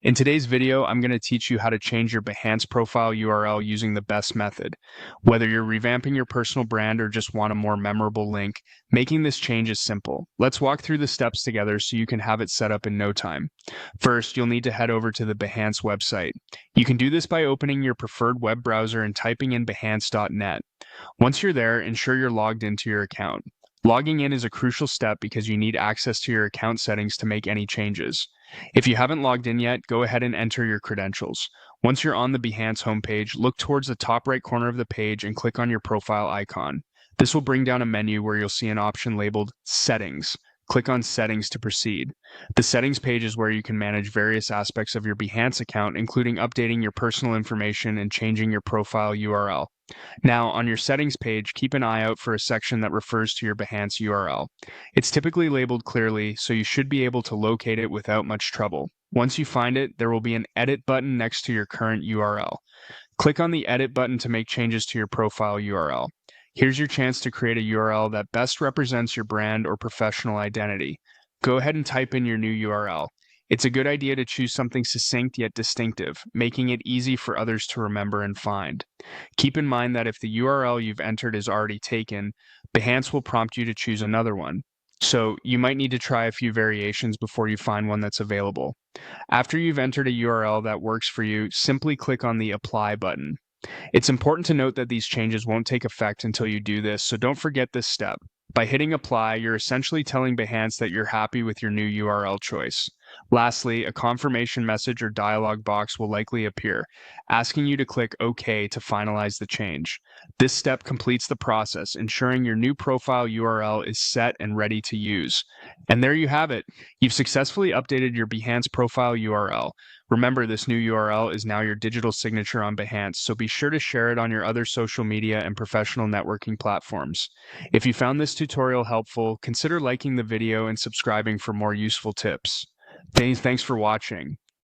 In today's video, I'm going to teach you how to change your Behance profile URL using the best method. Whether you're revamping your personal brand or just want a more memorable link, making this change is simple. Let's walk through the steps together so you can have it set up in no time. First, you'll need to head over to the Behance website. You can do this by opening your preferred web browser and typing in behance.net. Once you're there, ensure you're logged into your account. Logging in is a crucial step because you need access to your account settings to make any changes. If you haven't logged in yet, go ahead and enter your credentials. Once you're on the Behance homepage, look towards the top right corner of the page and click on your profile icon. This will bring down a menu where you'll see an option labeled Settings. Click on Settings to proceed. The Settings page is where you can manage various aspects of your Behance account, including updating your personal information and changing your profile URL. Now, on your settings page, keep an eye out for a section that refers to your Behance URL. It's typically labeled clearly, so you should be able to locate it without much trouble. Once you find it, there will be an Edit button next to your current URL. Click on the Edit button to make changes to your profile URL. Here's your chance to create a URL that best represents your brand or professional identity. Go ahead and type in your new URL. It's a good idea to choose something succinct yet distinctive, making it easy for others to remember and find. Keep in mind that if the URL you've entered is already taken, Behance will prompt you to choose another one. So you might need to try a few variations before you find one that's available. After you've entered a URL that works for you, simply click on the Apply button. It's important to note that these changes won't take effect until you do this, so don't forget this step. By hitting apply, you're essentially telling Behance that you're happy with your new URL choice. Lastly, a confirmation message or dialog box will likely appear, asking you to click OK to finalize the change. This step completes the process, ensuring your new profile URL is set and ready to use. And there you have it. You've successfully updated your Behance profile URL. Remember, this new URL is now your digital signature on Behance, so be sure to share it on your other social media and professional networking platforms. If you found this tutorial helpful, consider liking the video and subscribing for more useful tips. Thanks for watching.